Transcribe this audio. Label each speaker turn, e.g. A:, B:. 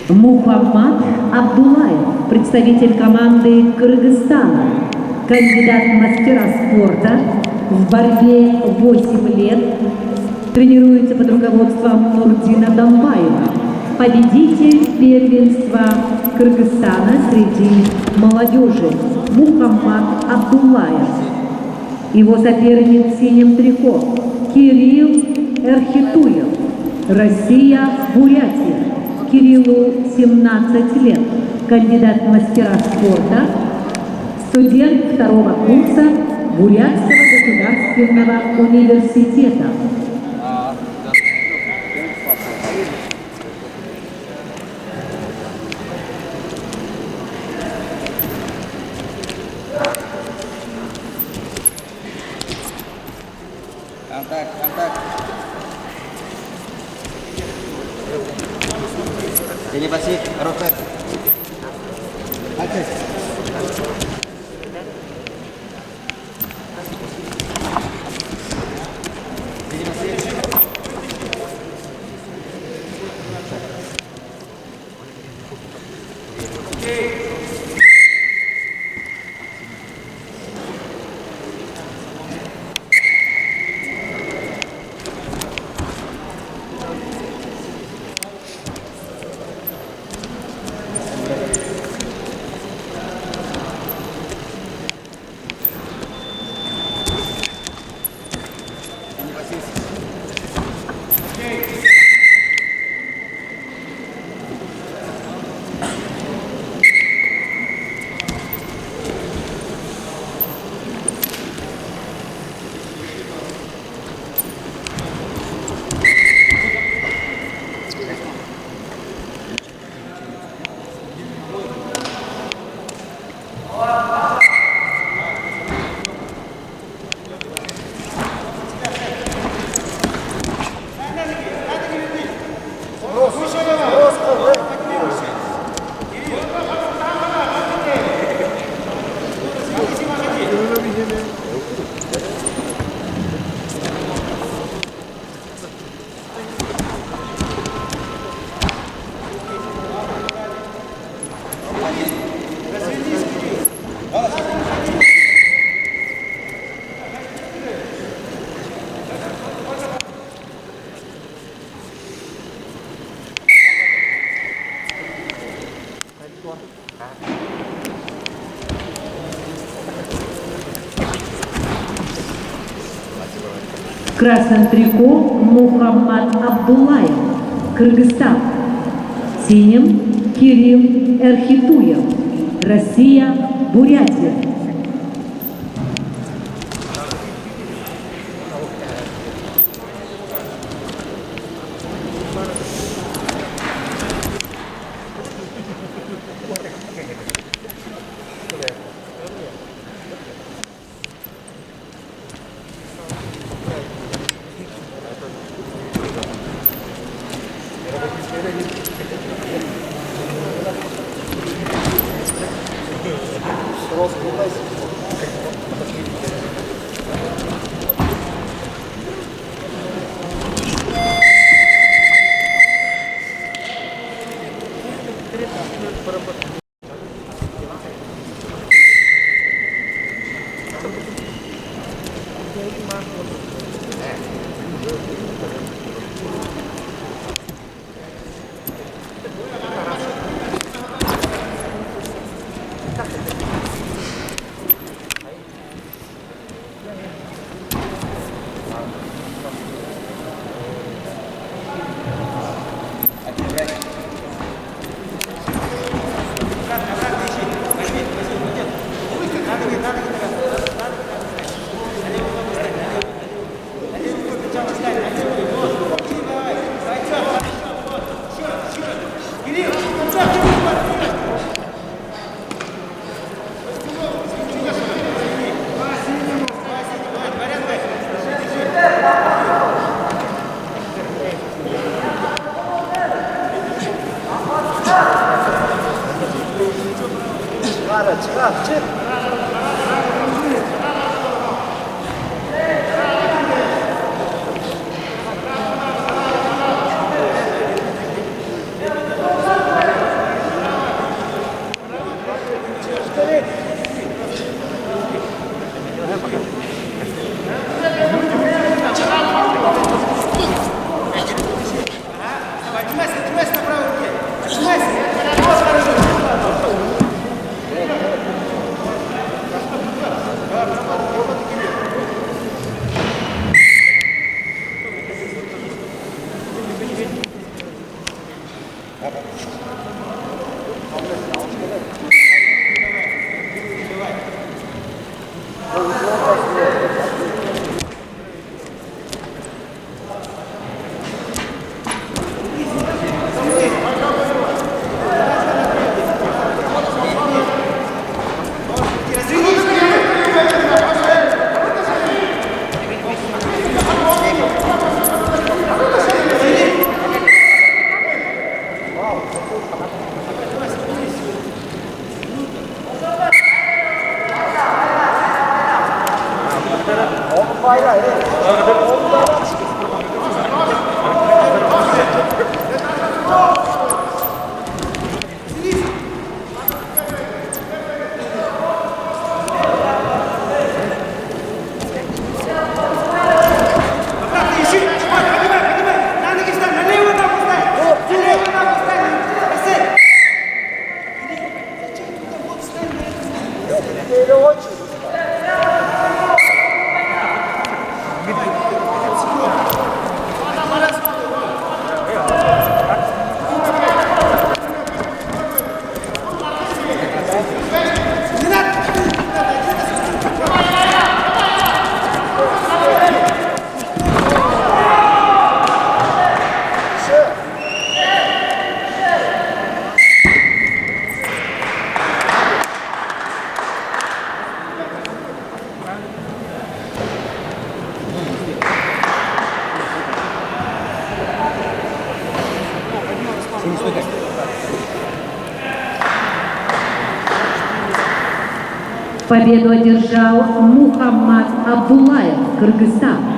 A: Мухаммад Абдулаев, представитель команды Кыргызстана, кандидат в мастера спорта, в борьбе 8 лет, тренируется под руководством Нурдина Домбаева, победитель первенства Кыргызстана среди молодежи Мухаммад Абдулаев. Его соперник в синем трико Кирилл Эрхитуев, Россия, Бурятия. Кириллу 17 лет, кандидат в мастера спорта, студент второго курса Бурятского государственного университета.
B: Контакт. Ini pasti roket.
A: В красном трико Мухаммад Абдулаев, Кыргызстан. В синем Кирилл Эрхитуев, Россия, Бурятия.
C: Отжимайся на правой руке. Отжимайся. Вот хорошо.
A: Победу одержал Мухаммад Абдуллаев, Кыргызстан.